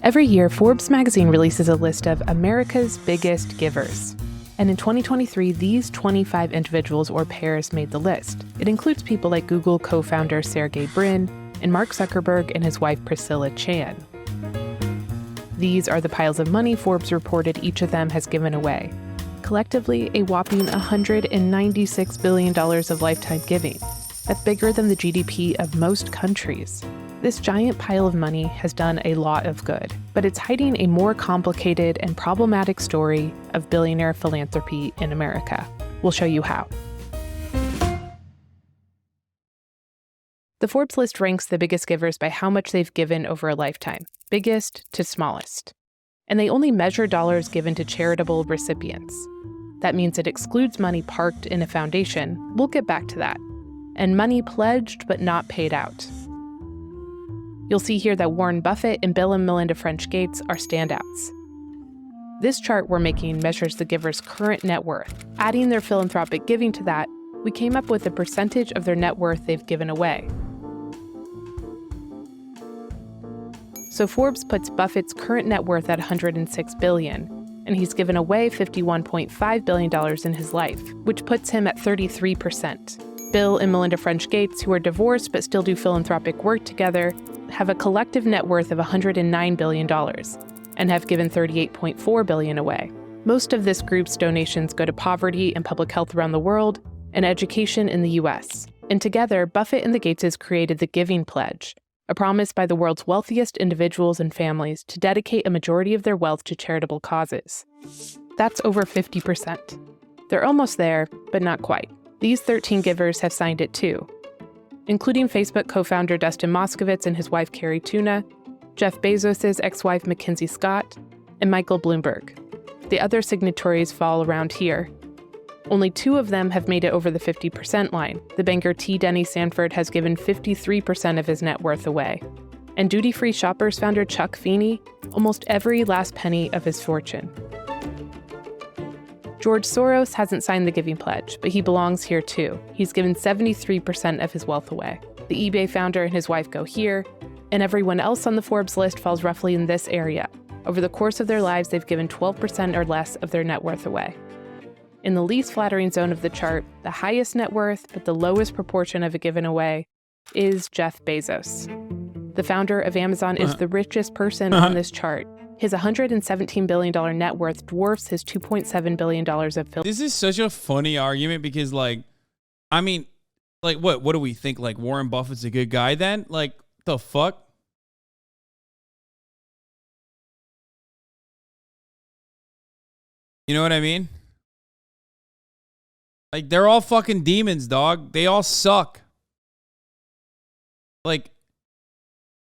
Every year, Forbes magazine releases a list of America's biggest givers. And in 2023, these 25 individuals or pairs made the list. It includes people like Google co-founder Sergey Brin and Mark Zuckerberg and his wife Priscilla Chan. These are the piles of money Forbes reported each of them has given away. Collectively, a whopping $196 billion of lifetime giving. That's bigger than the GDP of most countries. This giant pile of money has done a lot of good, but it's hiding a more complicated and problematic story of billionaire philanthropy in America. We'll show you how. The Forbes list ranks the biggest givers by how much they've given over a lifetime, biggest to smallest. And they only measure dollars given to charitable recipients. That means it excludes money parked in a foundation. We'll get back to that. And money pledged but not paid out. You'll see here that Warren Buffett and Bill and Melinda French Gates are standouts. This chart we're making measures the giver's current net worth. Adding their philanthropic giving to that, we came up with the percentage of their net worth they've given away. So Forbes puts Buffett's current net worth at $106 billion, and he's given away $51.5 billion in his life, which puts him at 33%. Bill and Melinda French Gates, who are divorced but still do philanthropic work together, have a collective net worth of $109 billion and have given $38.4 billion away. Most of this group's donations go to poverty and public health around the world and education in the US. And together, Buffett and the Gateses created the Giving Pledge, a promise by the world's wealthiest individuals and families to dedicate a majority of their wealth to charitable causes. That's over 50%. They're almost there, but not quite. These 13 givers have signed it too, including Facebook co-founder Dustin Moskovitz and his wife Carrie Tuna, Jeff Bezos' ex-wife Mackenzie Scott, and Michael Bloomberg. The other signatories fall around here. Only 2 of them have made it over the 50% line. The banker T. Denny Sanford has given 53% of his net worth away. And Duty Free Shoppers founder Chuck Feeney, almost every last penny of his fortune. George Soros hasn't signed the Giving Pledge, but he belongs here too. He's given 73% of his wealth away. The eBay founder and his wife go here, and everyone else on the Forbes list falls roughly in this area. Over the course of their lives, they've given 12% or less of their net worth away. In the least flattering zone of the chart, the highest net worth, but the lowest proportion of it given away, is Jeff Bezos. The founder of Amazon is the richest person on this chart. His $117 billion net worth dwarfs his $2.7 billion of This is such a funny argument because, what do we think? Like, Warren Buffett's a good guy then? Like, the fuck? You know what I mean? Like, they're all fucking demons, dog. They all suck. Like,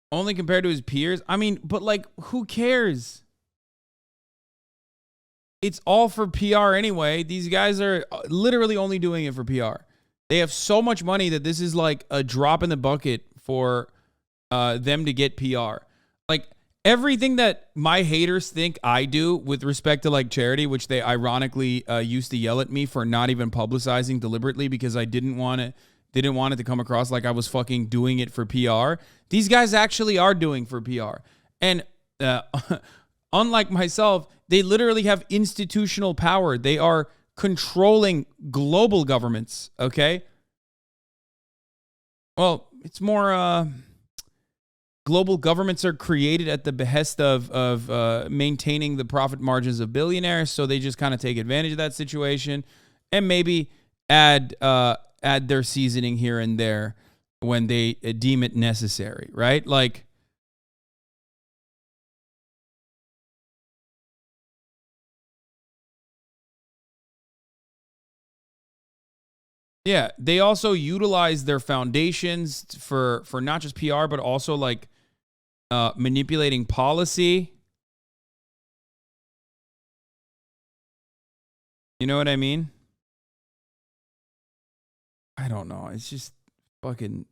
only compared to his peers? I mean, but who cares? It's all for PR anyway. These guys are literally only doing it for PR. They have so much money that this is like a drop in the bucket for them to get PR. Like, everything that my haters think I do with respect to charity, which they ironically used to yell at me for not even publicizing deliberately because I didn't want it to come across like I was fucking doing it for PR. These guys actually are doing for PR. And unlike myself, they literally have institutional power. They are controlling global governments, okay? Well, it's more global governments are created at the behest of maintaining the profit margins of billionaires, so they just kind of take advantage of that situation and maybe add their seasoning here and there when they deem it necessary, right? Yeah, they also utilize their foundations for not just PR, but also manipulating policy. You know what I mean? I don't know. It's just fucking...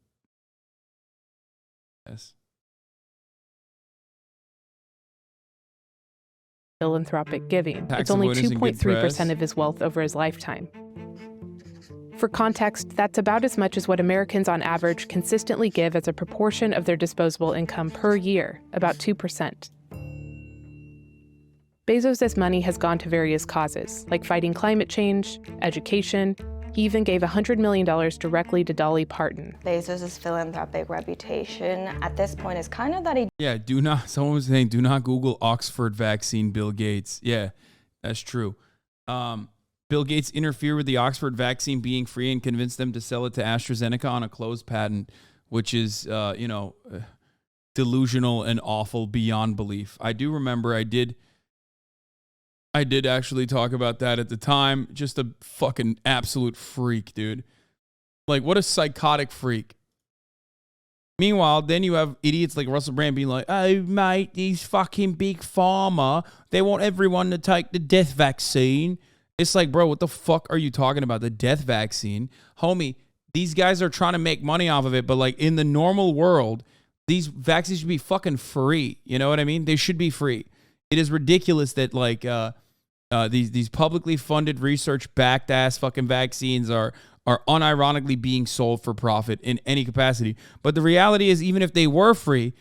Yes. Philanthropic giving. Tax It's only avoidance and good 2.3% of his wealth over his lifetime. For context, that's about as much as what Americans on average consistently give as a proportion of their disposable income per year, about 2%. Bezos' money has gone to various causes, like fighting climate change, education. He even gave $100 million directly to Dolly Parton. Bezos' philanthropic reputation at this point is kind of that he... Yeah, someone was saying, do not Google Oxford vaccine Bill Gates. Yeah, that's true. Bill Gates interfered with the Oxford vaccine being free and convinced them to sell it to AstraZeneca on a closed patent, which is, delusional and awful beyond belief. I do remember I did actually talk about that at the time. Just a fucking absolute freak, dude. Like, what a psychotic freak. Meanwhile, then you have idiots like Russell Brand being like, oh, mate, these fucking big pharma, they want everyone to take the death vaccine. It's like, bro, what the fuck are you talking about? The death vaccine? Homie, these guys are trying to make money off of it, but like in the normal world, these vaccines should be fucking free. You know what I mean? They should be free. It is ridiculous that like these publicly funded research-backed ass fucking vaccines are unironically being sold for profit in any capacity. But the reality is, even if they were free,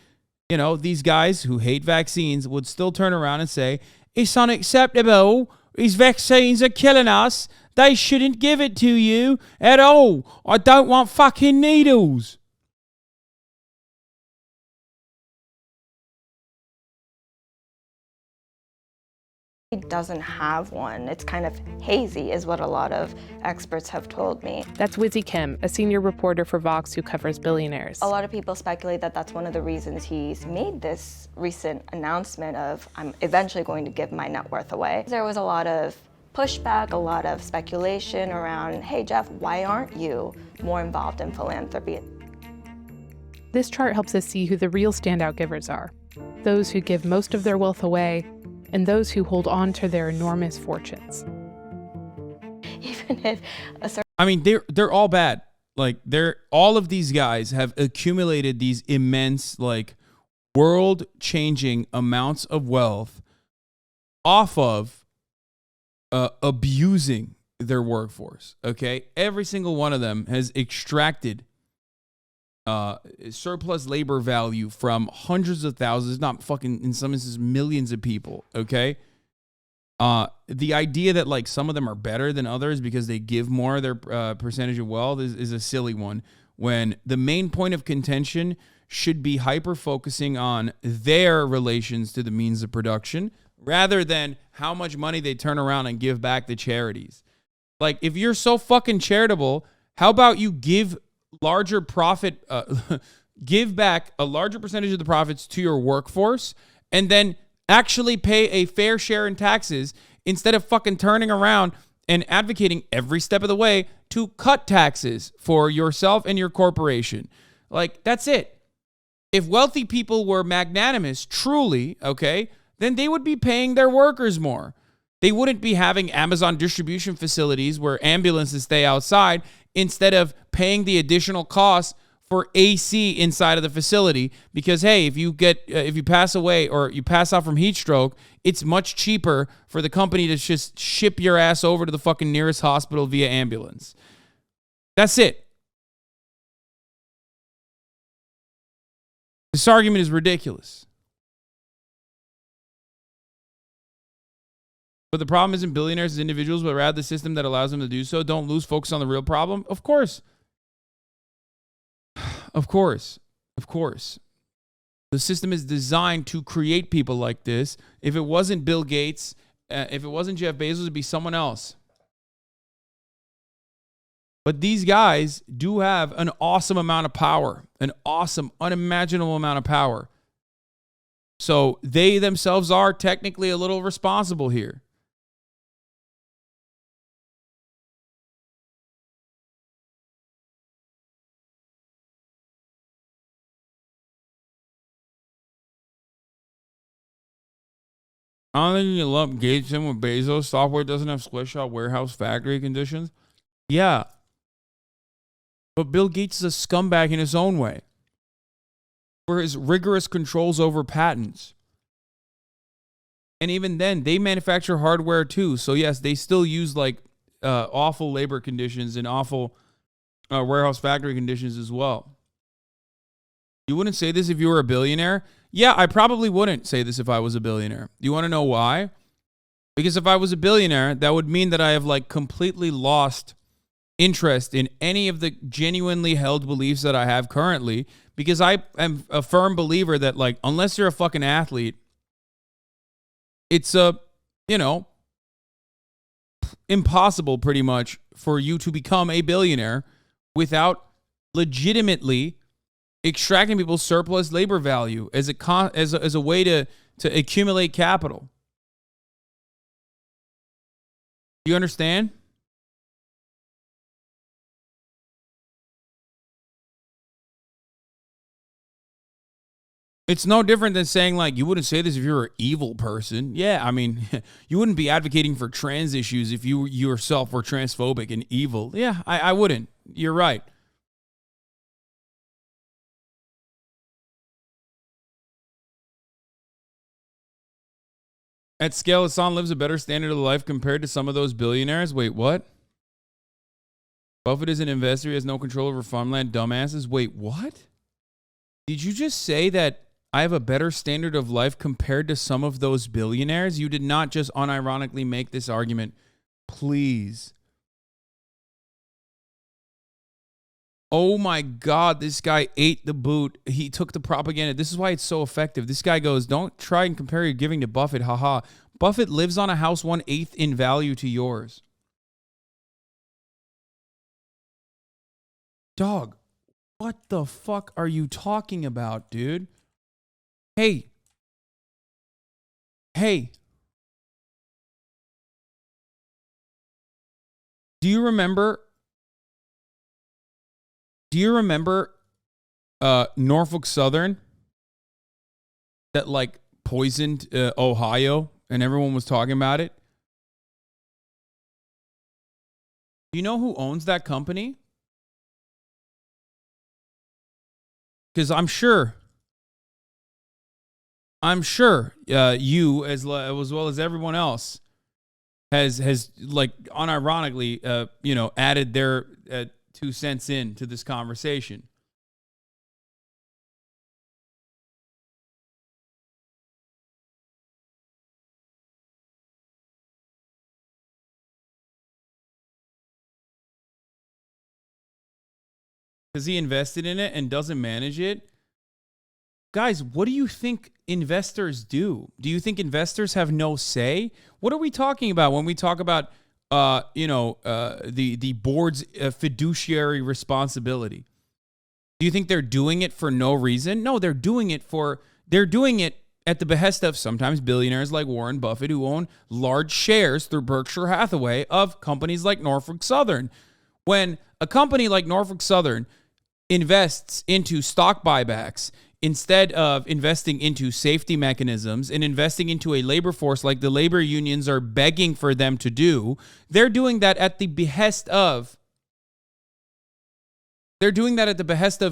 you know, these guys who hate vaccines would still turn around and say, it's unacceptable. These vaccines are killing us. They shouldn't give it to you at all. I don't want fucking needles. He doesn't have one. It's kind of hazy is what a lot of experts have told me. That's Wizzy Kim, a senior reporter for Vox who covers billionaires. A lot of people speculate that that's one of the reasons he's made this recent announcement of, I'm eventually going to give my net worth away. There was a lot of pushback, a lot of speculation around, hey Jeff, why aren't you more involved in philanthropy? This chart helps us see who the real standout givers are. Those who give most of their wealth away, and those who hold on to their enormous fortunes. Even if a certain... I mean, they're all bad. Like, all of these guys have accumulated these immense, like, world-changing amounts of wealth off of abusing their workforce, okay? Every single one of them has extracted surplus labor value from hundreds of thousands, not fucking, in some instances, millions of people, okay? The idea that, like, some of them are better than others because they give more of their percentage of wealth is a silly one, when the main point of contention should be hyper-focusing on their relations to the means of production rather than how much money they turn around and give back to charities. Like, if you're so fucking charitable, how about you give larger profit, give back a larger percentage of the profits to your workforce and then actually pay a fair share in taxes instead of fucking turning around and advocating every step of the way to cut taxes for yourself and your corporation. Like, that's it. If wealthy people were magnanimous, truly, okay, then they would be paying their workers more. They wouldn't be having Amazon distribution facilities where ambulances stay outside instead of paying the additional costs for AC inside of the facility. Because, hey, if you pass away or you pass out from heat stroke, it's much cheaper for the company to just ship your ass over to the fucking nearest hospital via ambulance. That's it. This argument is ridiculous. But the problem isn't billionaires as individuals, but rather the system that allows them to do so. Don't lose focus on the real problem. Of course. Of course. Of course. The system is designed to create people like this. If it wasn't Bill Gates, if it wasn't Jeff Bezos, it'd be someone else. But these guys do have an awesome amount of power, an awesome, unimaginable amount of power. So they themselves are technically a little responsible here. I don't think you can lump Gates in with Bezos. Software doesn't have split-shot warehouse factory conditions. Yeah. But Bill Gates is a scumbag in his own way. For his rigorous controls over patents. And even then, they manufacture hardware too. So yes, they still use like awful labor conditions and awful warehouse factory conditions as well. You wouldn't say this if you were a billionaire? Yeah, I probably wouldn't say this if I was a billionaire. You want to know why? Because if I was a billionaire, that would mean that I have like completely lost interest in any of the genuinely held beliefs that I have currently, because I am a firm believer that, like, unless you're a fucking athlete, it's impossible pretty much for you to become a billionaire without legitimately extracting people's surplus labor value as a way to accumulate capital. Do you understand? It's no different than saying, like, you wouldn't say this if you were an evil person. Yeah, I mean, you wouldn't be advocating for trans issues if you yourself were transphobic and evil. Yeah, I wouldn't. You're right. At scale, Hasan lives a better standard of life compared to some of those billionaires. Wait, what? Buffett is an investor. He has no control over farmland. Dumbasses. Wait, what? Did you just say that I have a better standard of life compared to some of those billionaires? You did not just unironically make this argument. Please. Oh my God, this guy ate the boot. He took the propaganda. This is why it's so effective. This guy goes, don't try and compare your giving to Buffett. Haha. Buffett lives on a house 1/8 in value to yours. Dog, what the fuck are you talking about, dude? Hey. Do you remember Norfolk Southern that like poisoned Ohio and everyone was talking about it? Do you know who owns that company? Because I'm sure you as well as everyone else has like unironically added their 2 cents into this conversation. Because he invested in it and doesn't manage it. Guys, what do you think investors do? Do you think investors have no say? What are we talking about when we talk about the board's fiduciary responsibility? Do you think they're doing it for no reason? No, they're doing it at the behest of sometimes billionaires like Warren Buffett, who own large shares through Berkshire Hathaway of companies like Norfolk Southern. When a company like Norfolk Southern invests into stock buybacks instead of investing into safety mechanisms and investing into a labor force like the labor unions are begging for them to do, they're doing that at the behest of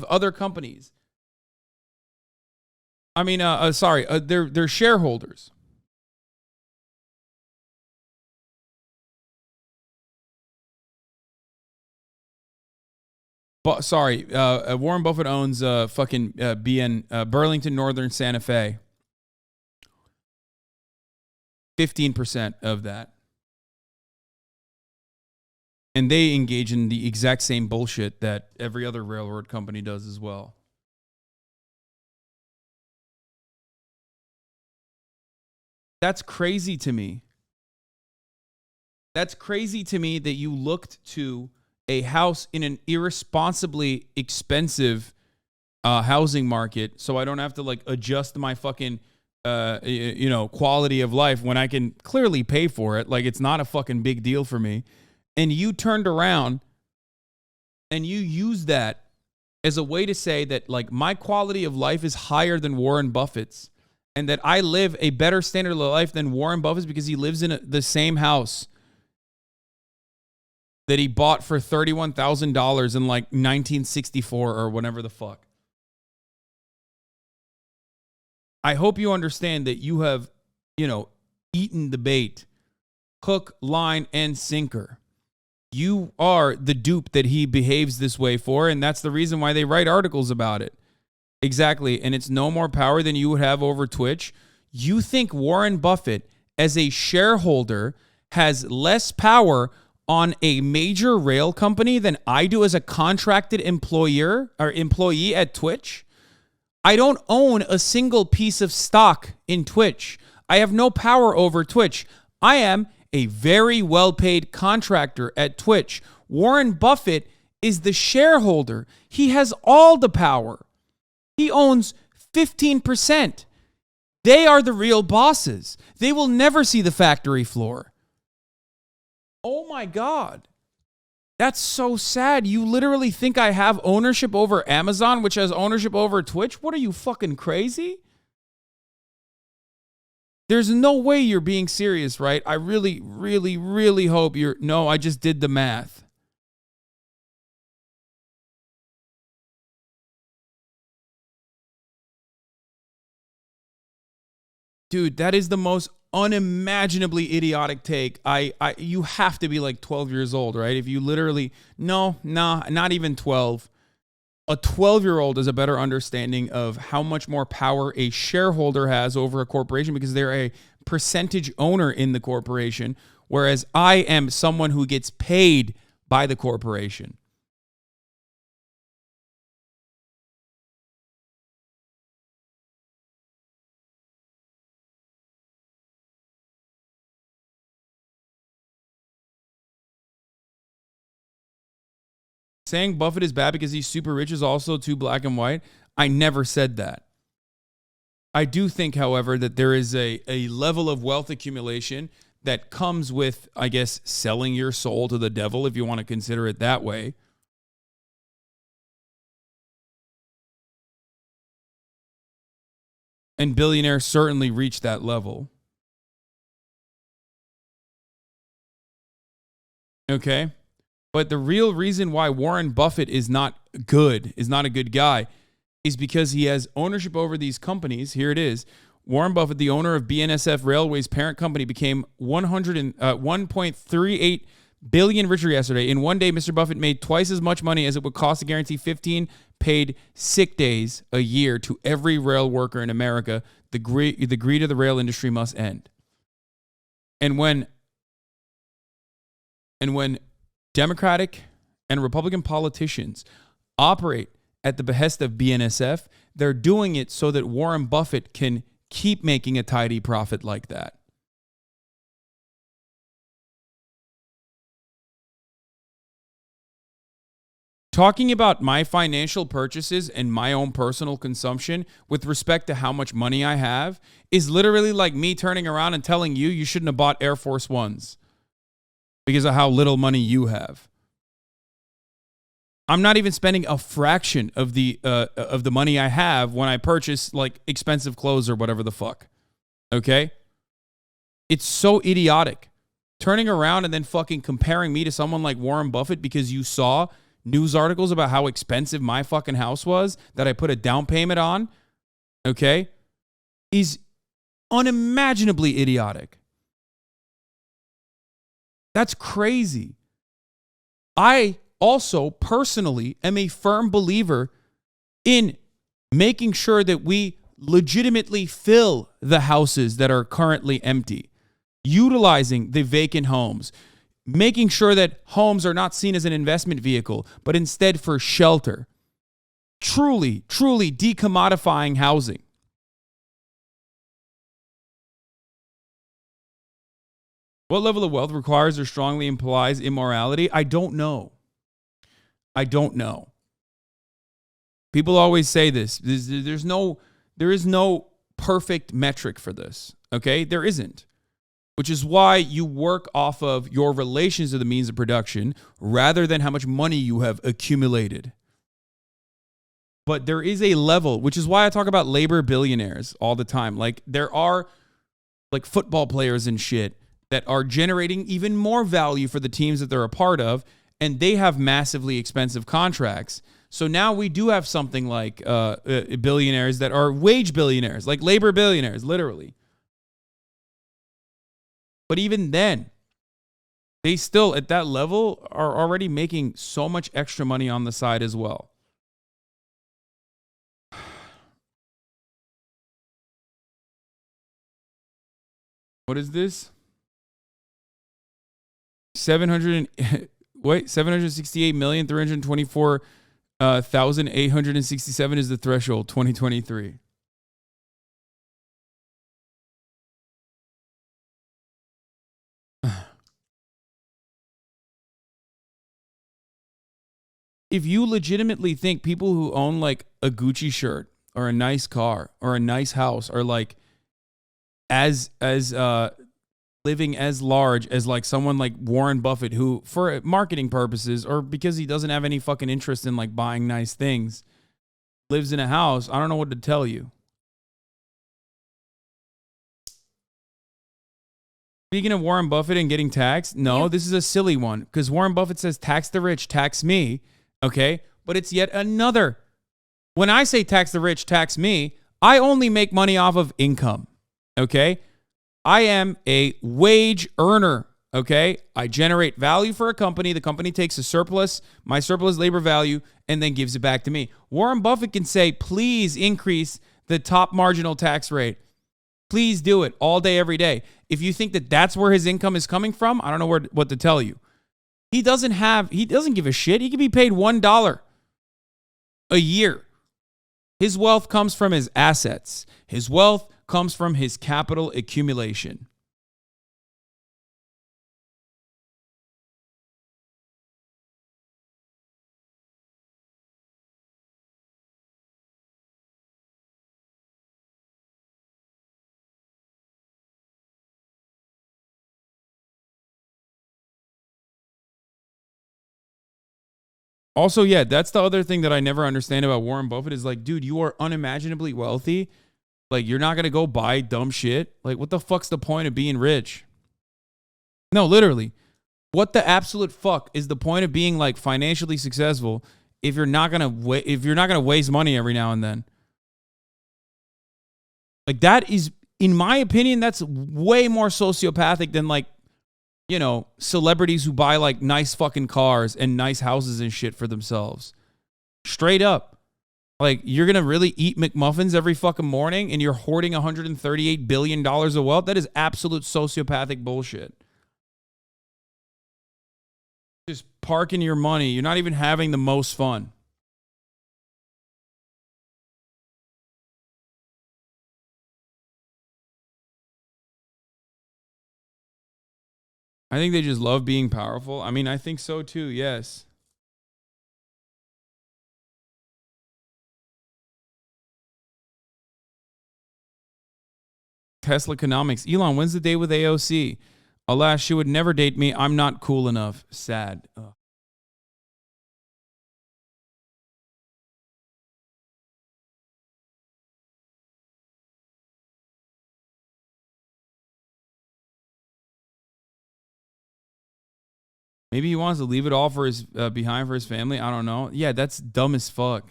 other companies. I mean, they're shareholders. Warren Buffett owns Burlington Northern Santa Fe. 15% of that. And they engage in the exact same bullshit that every other railroad company does as well. That's crazy to me. That's crazy to me that you looked to a house in an irresponsibly expensive housing market so I don't have to like adjust my fucking quality of life when I can clearly pay for it. Like, it's not a fucking big deal for me. And you turned around and you used that as a way to say that, like, my quality of life is higher than Warren Buffett's and that I live a better standard of life than Warren Buffett's because he lives in the same house that he bought for $31,000 in like 1964 or whatever the fuck. I hope you understand that you have, eaten the bait, hook, line, and sinker. You are the dupe that he behaves this way for, and that's the reason why they write articles about it. Exactly, and it's no more power than you would have over Twitch. You think Warren Buffett, as a shareholder has less power on a major rail company than I do as a contracted employee at Twitch? I don't own a single piece of stock in Twitch. I have no power over Twitch. I am a very well-paid contractor at Twitch. Warren Buffett is the shareholder. He has all the power. He owns 15%. They are the real bosses. They will never see the factory floor. Oh my God. That's so sad. You literally think I have ownership over Amazon, which has ownership over Twitch? What are you, fucking crazy? There's no way you're being serious, right? I really, really, really hope you're... No, I just did the math. Dude, that is the most unimaginably idiotic take. You have to be like 12 years old, right? If you literally... No, nah, not even 12. A 12-year-old has a better understanding of how much more power a shareholder has over a corporation because they're a percentage owner in the corporation, whereas I am someone who gets paid by the corporation. Saying Buffett is bad because he's super rich is also too black and white. I never said that. I do think, however, that there is a level of wealth accumulation that comes with, I guess, selling your soul to the devil, if you want to consider it that way. And billionaires certainly reach that level. Okay? But the real reason why Warren Buffett is not a good guy, is because he has ownership over these companies. Here it is. Warren Buffett, the owner of BNSF Railway's parent company, became 1.38 billion richer yesterday. In one day, Mr. Buffett made twice as much money as it would cost to guarantee 15 paid sick days a year to every rail worker in America. The greed of the rail industry must end. And when Democratic and Republican politicians operate at the behest of BNSF, they're doing it so that Warren Buffett can keep making a tidy profit like that. Talking about my financial purchases and my own personal consumption with respect to how much money I have is literally like me turning around and telling you shouldn't have bought Air Force Ones because of how little money you have. I'm not even spending a fraction of the money I have when I purchase like expensive clothes or whatever the fuck. Okay? It's so idiotic. Turning around and then fucking comparing me to someone like Warren Buffett because you saw news articles about how expensive my fucking house was that I put a down payment on, okay, is unimaginably idiotic. That's crazy. I also personally am a firm believer in making sure that we legitimately fill the houses that are currently empty, utilizing the vacant homes, making sure that homes are not seen as an investment vehicle, but instead for shelter. Truly, truly decommodifying housing. What level of wealth requires or strongly implies immorality? I don't know. People always say this. There is no perfect metric for this. Okay? There isn't. Which is why you work off of your relations to the means of production rather than how much money you have accumulated. But there is a level, which is why I talk about labor billionaires all the time. Like there are like football players and shit that are generating even more value for the teams that they're a part of, and they have massively expensive contracts. So now we do have something like billionaires that are wage billionaires, like labor billionaires, literally. But even then, they still, at that level, are already making so much extra money on the side as well. What is this? 768,324,867 is the threshold. 2023. If you legitimately think people who own like a Gucci shirt or a nice car or a nice house are like as living as large as like someone like Warren Buffett, who for marketing purposes or because he doesn't have any fucking interest in like buying nice things, lives in a house, I don't know what to tell you. Speaking of Warren Buffett and getting taxed, no, this is a silly one because Warren Buffett says tax the rich, tax me. Okay, but it's yet another. When I say tax the rich, tax me, I only make money off of income. Okay, I am a wage earner. Okay, I generate value for a company. The company takes a surplus, my surplus labor value, and then gives it back to me. Warren Buffett can say, please increase the top marginal tax rate. Please do it all day, every day. If you think that that's where his income is coming from, I don't know what to tell you. He doesn't give a shit. He can be paid $1 a year. His wealth comes from his assets. His wealth comes from his capital accumulation. Also, yeah, that's the other thing that I never understand about Warren Buffett is like, dude, you are unimaginably wealthy. Like, you're not going to go buy dumb shit. Like, what the fuck's the point of being rich? No, literally. What the absolute fuck is the point of being like financially successful if you're not going to waste money every now and then? Like, that is, in my opinion, that's way more sociopathic than like, you know, celebrities who buy like nice fucking cars and nice houses and shit for themselves. Straight up. Like, you're going to really eat McMuffins every fucking morning and you're hoarding $138 billion of wealth? That is absolute sociopathic bullshit. Just parking your money. You're not even having the most fun. I think they just love being powerful. I mean, I think so too, yes. Tesla economics. Elon, when's the date with AOC? Alas, she would never date me. I'm not cool enough. Sad. Ugh. Maybe he wants to leave it all for his behind for his family. I don't know. Yeah, that's dumb as fuck.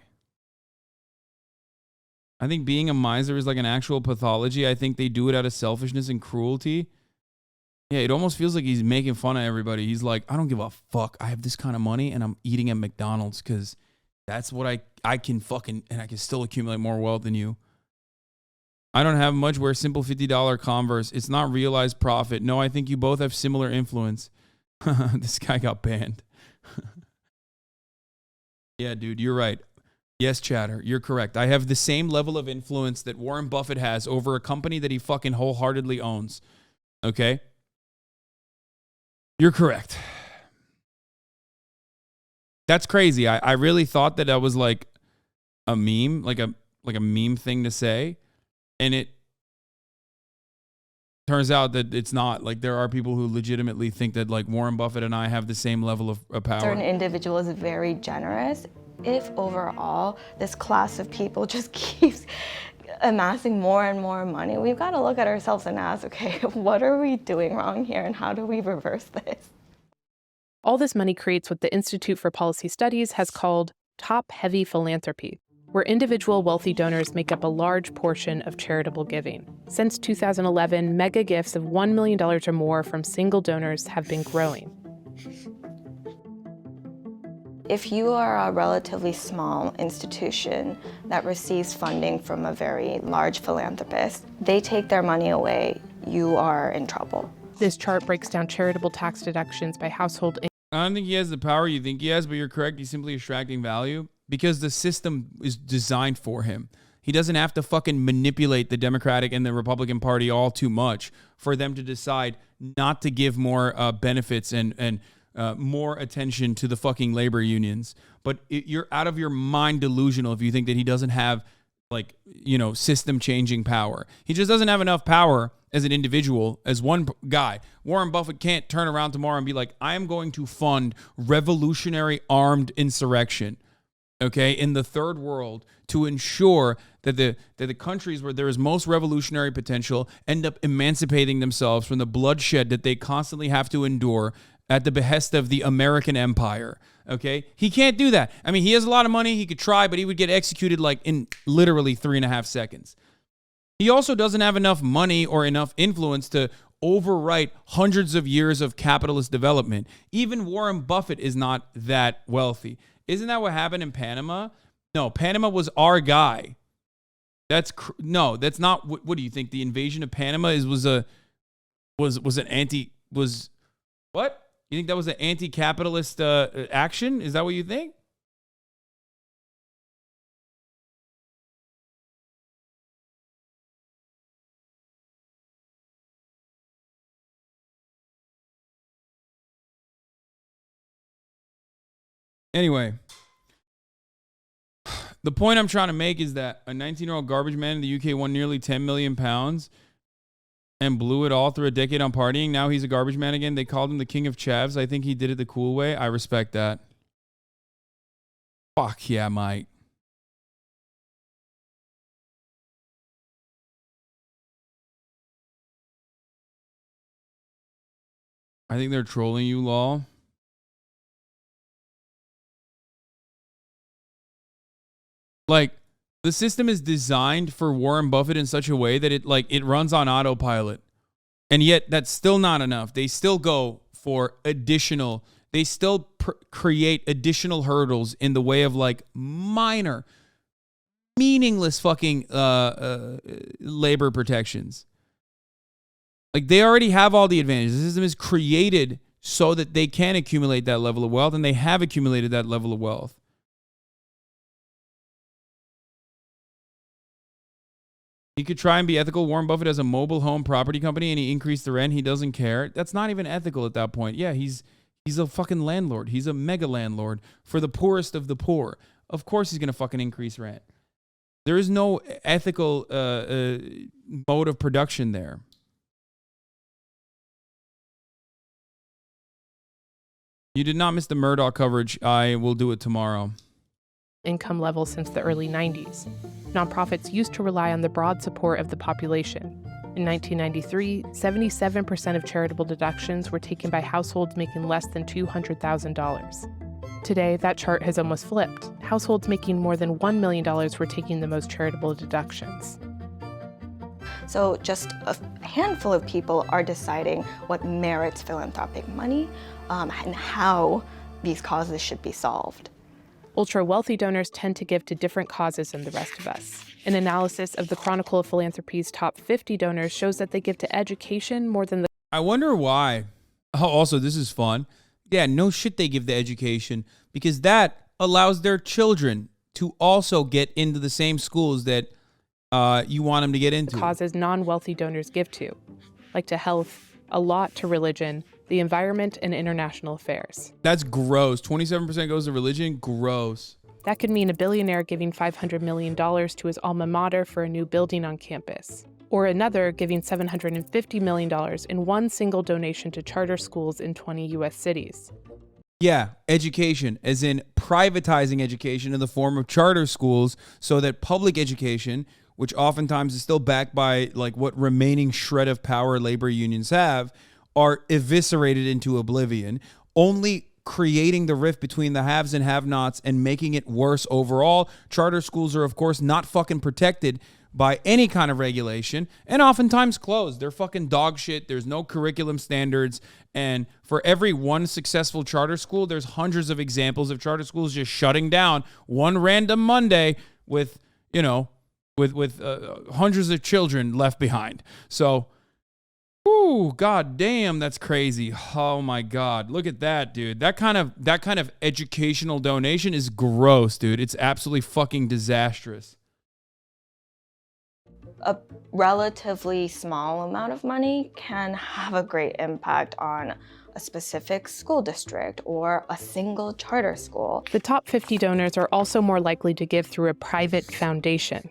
I think being a miser is like an actual pathology. I think they do it out of selfishness and cruelty. Yeah, it almost feels like he's making fun of everybody. He's like, I don't give a fuck. I have this kind of money and I'm eating at McDonald's because that's what I can fucking, and I can still accumulate more wealth than you. I don't have much. Wear simple $50 Converse. It's not realized profit. No, I think you both have similar influence. This guy got banned. Yeah, dude, you're right. Yes, Chatter, you're correct. I have the same level of influence that Warren Buffett has over a company that he fucking wholeheartedly owns. Okay? You're correct. That's crazy. I really thought that was like a meme, like a meme thing to say. And it turns out that it's not. Like, there are people who legitimately think that like Warren Buffett and I have the same level of power. Certain individual is very generous. If overall this class of people just keeps amassing more and more money, we've got to look at ourselves and ask, okay, what are we doing wrong here and how do we reverse this? All this money creates what the Institute for Policy Studies has called top-heavy philanthropy, where individual wealthy donors make up a large portion of charitable giving. Since 2011, mega gifts of $1 million or more from single donors have been growing. If you are a relatively small institution that receives funding from a very large philanthropist, they take their money away you are in trouble. This chart breaks down charitable tax deductions by household income. I don't think he has the power you think he has, but you're correct. He's simply extracting value because the system is designed for him. He doesn't have to fucking manipulate the Democratic and the Republican Party all too much for them to decide not to give more benefits and more attention to the fucking labor unions. But you're out of your mind delusional if you think that he doesn't have, like, you know, system changing power. He just doesn't have enough power as an individual, as one guy. Warren Buffett can't turn around tomorrow and be like, I am going to fund revolutionary armed insurrection, okay, in the third world to ensure that the countries where there is most revolutionary potential end up emancipating themselves from the bloodshed that they constantly have to endure at the behest of the American empire, okay? He can't do that. I mean, he has a lot of money. He could try, but he would get executed like in literally 3.5 seconds. He also doesn't have enough money or enough influence to overwrite hundreds of years of capitalist development. Even Warren Buffett is not that wealthy. Isn't that what happened in Panama? No, Panama was our guy. That's not. What do you think? The invasion of Panama was what? You think that was an anti-capitalist action? Is that what you think? Anyway, the point I'm trying to make is that a 19-year-old garbage man in the UK won nearly 10 million pounds and blew it all through a decade on partying. Now he's a garbage man again. They called him the king of chavs. I think he did it the cool way. I respect that. Fuck yeah, Mike. I think they're trolling you, lol. Like, the system is designed for Warren Buffett in such a way that it runs on autopilot. And yet that's still not enough. They still go for additional, they still create additional hurdles in the way of like minor, meaningless fucking labor protections. Like, they already have all the advantages. The system is created so that they can accumulate that level of wealth, and they have accumulated that level of wealth. He could try and be ethical. Warren Buffett has a mobile home property company and he increased the rent. He doesn't care. That's not even ethical at that point. Yeah, he's a fucking landlord. He's a mega landlord for the poorest of the poor. Of course he's going to fucking increase rent. There is no ethical mode of production there. You did not miss the Murdoch coverage. I will do it tomorrow. Income level since the early 90s. Nonprofits used to rely on the broad support of the population. In 1993, 77% of charitable deductions were taken by households making less than $200,000. Today, that chart has almost flipped. Households making more than $1 million were taking the most charitable deductions. So just a handful of people are deciding what merits philanthropic money and how these causes should be solved. Ultra-wealthy donors tend to give to different causes than the rest of us. An analysis of the Chronicle of Philanthropy's top 50 donors shows that they give to education more than the... I wonder why. Oh, also, this is fun. Yeah, no shit they give to education because that allows their children to also get into the same schools that you want them to get into. Causes non-wealthy donors give to, like to health, a lot to religion, the environment, and international affairs. That's gross. 27% goes to religion? Gross. That could mean a billionaire giving $500 million to his alma mater for a new building on campus, or another giving $750 million in one single donation to charter schools in 20 U.S. cities. Yeah, education, as in privatizing education in the form of charter schools so that public education, which oftentimes is still backed by like what remaining shred of power labor unions have, are eviscerated into oblivion, only creating the rift between the haves and have-nots and making it worse overall. Charter schools are, of course, not fucking protected by any kind of regulation and oftentimes closed. They're fucking dog shit. There's no curriculum standards. And for every one successful charter school, there's hundreds of examples of charter schools just shutting down one random Monday with, you know, with hundreds of children left behind. So Ooh, god damn, that's crazy. Oh my god. Look at that, dude. That kind of educational donation is gross, dude. It's absolutely fucking disastrous. A relatively small amount of money can have a great impact on a specific school district or a single charter school. The top 50 donors are also more likely to give through a private foundation.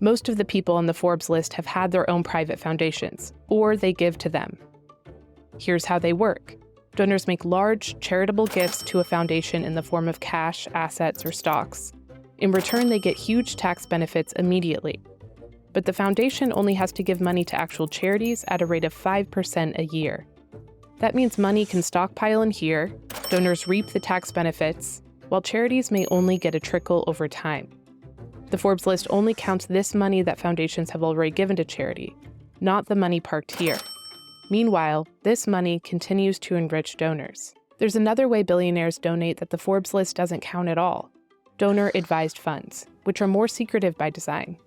Most of the people on the Forbes list have had their own private foundations, or they give to them. Here's how they work. Donors make large, charitable gifts to a foundation in the form of cash, assets, or stocks. In return, they get huge tax benefits immediately. But the foundation only has to give money to actual charities at a rate of 5% a year. That means money can stockpile in here, donors reap the tax benefits, while charities may only get a trickle over time. The Forbes list only counts this money that foundations have already given to charity, not the money parked here. Meanwhile, this money continues to enrich donors. There's another way billionaires donate that the Forbes list doesn't count at all: donor-advised funds, which are more secretive by design.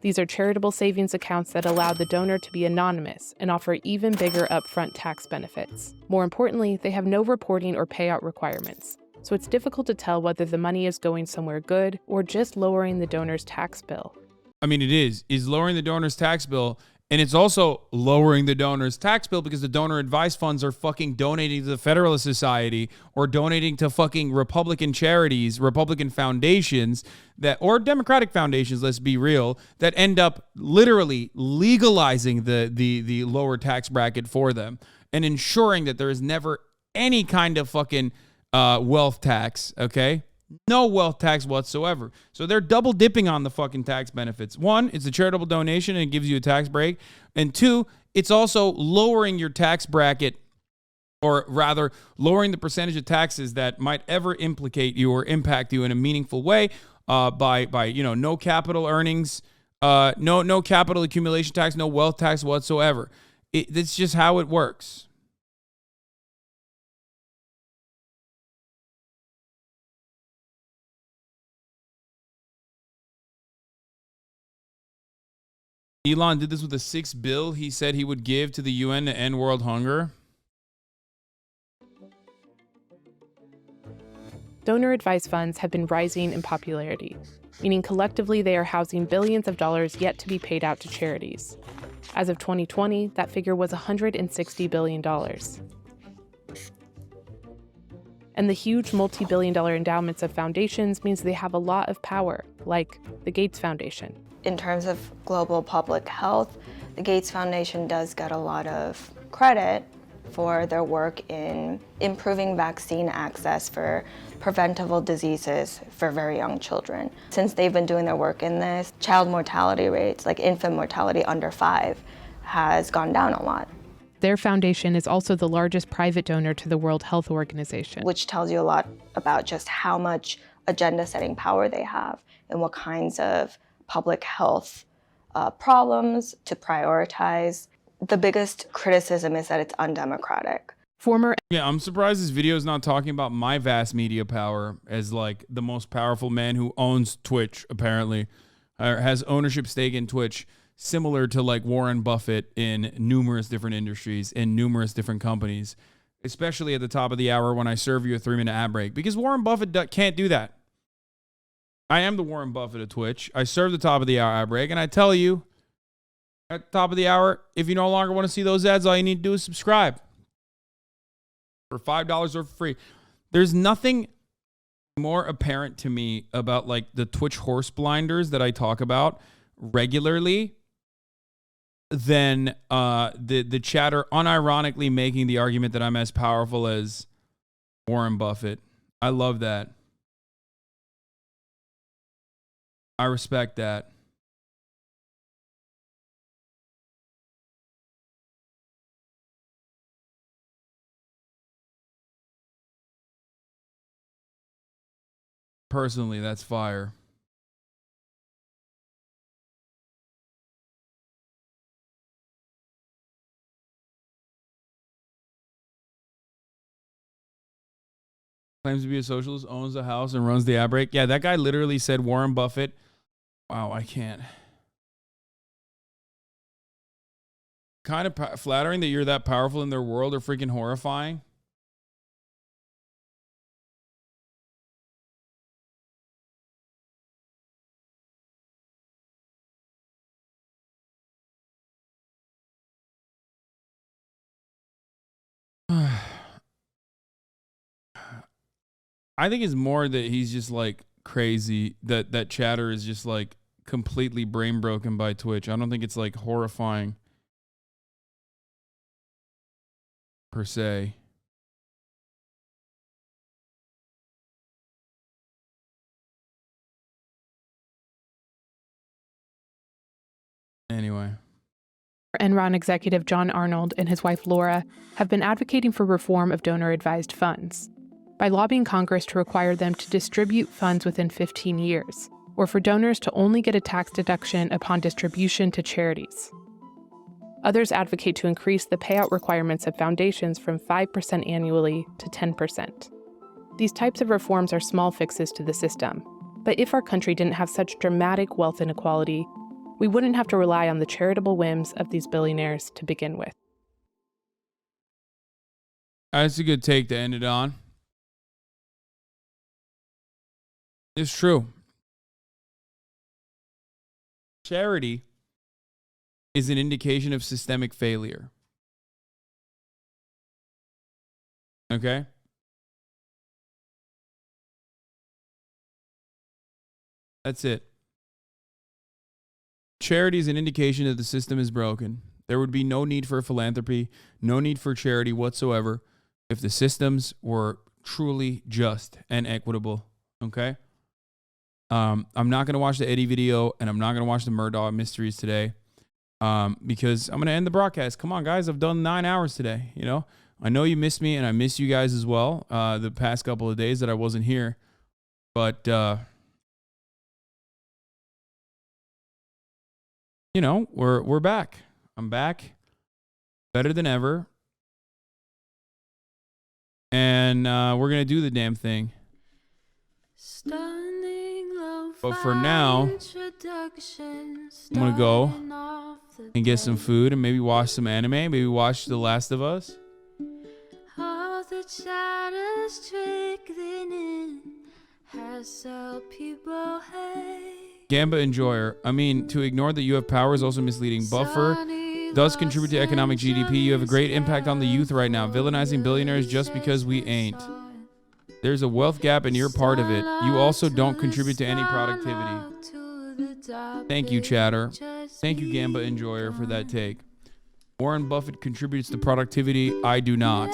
These are charitable savings accounts that allow the donor to be anonymous and offer even bigger upfront tax benefits. More importantly, they have no reporting or payout requirements, so it's difficult to tell whether the money is going somewhere good or just lowering the donor's tax bill. I mean, it is lowering the donor's tax bill, and it's also lowering the donor's tax bill because the donor advised funds are fucking donating to the Federalist Society or donating to fucking Republican charities, Republican foundations that, or Democratic foundations, let's be real, that end up literally legalizing the lower tax bracket for them and ensuring that there is never any kind of fucking wealth tax, okay? No wealth tax whatsoever. So they're double dipping on the fucking tax benefits. One, it's a charitable donation and it gives you a tax break. And two, it's also lowering your tax bracket, or rather lowering the percentage of taxes that might ever implicate you or impact you in a meaningful way by no capital earnings, no capital accumulation tax, no wealth tax whatsoever. It's just how it works. Elon did this with a $6 billion he said he would give to the UN to end world hunger. Donor-advised funds have been rising in popularity, meaning collectively they are housing billions of dollars yet to be paid out to charities. As of 2020, that figure was $160 billion. And the huge multi-billion-dollar endowments of foundations means they have a lot of power, like the Gates Foundation. In terms of global public health, the Gates Foundation does get a lot of credit for their work in improving vaccine access for preventable diseases for very young children. Since they've been doing their work in this, child mortality rates, like infant mortality under 5, has gone down a lot. Their foundation is also the largest private donor to the World Health Organization, which tells you a lot about just how much agenda-setting power they have and what kinds of public health problems to prioritize. The biggest criticism is that it's undemocratic. Yeah, I'm surprised this video is not talking about my vast media power as like the most powerful man who owns Twitch, apparently, or has ownership stake in Twitch, similar to like Warren Buffett in numerous different industries and numerous different companies, especially at the top of the hour when I serve you a 3-minute ad break, because Warren Buffett can't do that. I am the Warren Buffett of Twitch. I serve the top of the hour ad break, and I tell you at the top of the hour, if you no longer want to see those ads, all you need to do is subscribe for $5 or for free. There's nothing more apparent to me about like the Twitch horse blinders that I talk about regularly than the chatter unironically making the argument that I'm as powerful as Warren Buffett. I love that. I respect that. Personally, that's fire. Claims to be a socialist, owns the house, and runs the ad break. Yeah, that guy literally said Warren Buffett. Wow, I can't. kind of flattering that you're that powerful in their world or freaking horrifying? I think it's more that he's just like crazy, that chatter is just like completely brain broken by Twitch. I don't think it's like horrifying per se. Anyway. Enron executive John Arnold and his wife Laura have been advocating for reform of donor-advised funds by lobbying Congress to require them to distribute funds within 15 years, or for donors to only get a tax deduction upon distribution to charities. Others advocate to increase the payout requirements of foundations from 5% annually to 10%. These types of reforms are small fixes to the system, but if our country didn't have such dramatic wealth inequality, we wouldn't have to rely on the charitable whims of these billionaires to begin with. That's a good take to end it on. It's true. Charity is an indication of systemic failure. Okay? That's it. Charity is an indication that the system is broken. There would be no need for philanthropy, no need for charity whatsoever if the systems were truly just and equitable. Okay? I'm not going to watch the Eddie video, and I'm not going to watch the Murdaugh mysteries today because I'm going to end the broadcast. Come on, guys. I've done 9 hours today. You know, I know you missed me, and I miss you guys as well the past couple of days that I wasn't here. But, you know, we're back. I'm back, better than ever, and we're gonna do the damn thing. But for now, I'm gonna go and get some food and maybe watch some anime. Maybe watch The Last of Us. All the shadows trickling in has helped people hate. Gamba Enjoyer. I mean, to ignore that you have power is also misleading. Buffer does contribute to economic GDP. You have a great impact on the youth right now. Villainizing billionaires just because we ain't. There's a wealth gap and you're part of it. You also don't contribute to any productivity. Thank you, chatter. Thank you, Gamba Enjoyer, for that take. Warren Buffett contributes to productivity. I do not.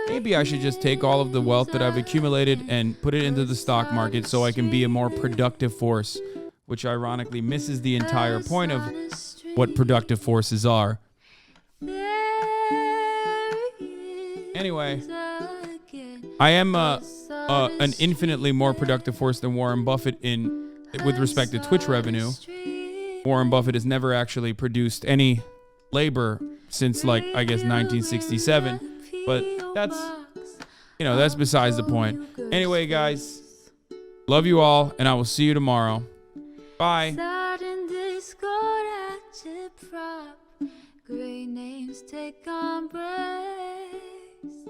Maybe I should just take all of the wealth that I've accumulated and put it into the stock market so I can be a more productive force, which ironically misses the entire point of what productive forces are. Anyway, I am an infinitely more productive force than Warren Buffett with respect to Twitch revenue. Warren Buffett has never actually produced any labor since, like, I guess 1967. But that's, you know, that's besides the point. Anyway, guys, love you all, and I will see you tomorrow. Bye. Great names take on praise.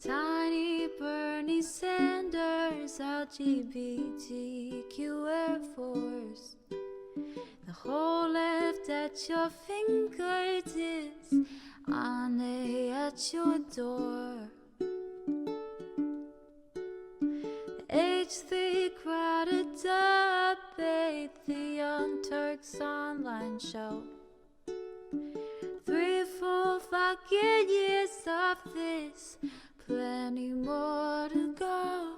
Tiny Bernie Sanders, LGBTQ Air Force. The whole left at your fingertips. On at your door. The H3 crowded debate, the Young Turks online show. 3 full fucking years of this, plenty more to go.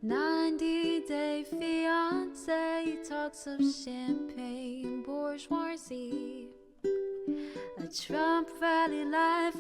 90-day fiance talks of champagne bourgeoisie. A Trump rally live.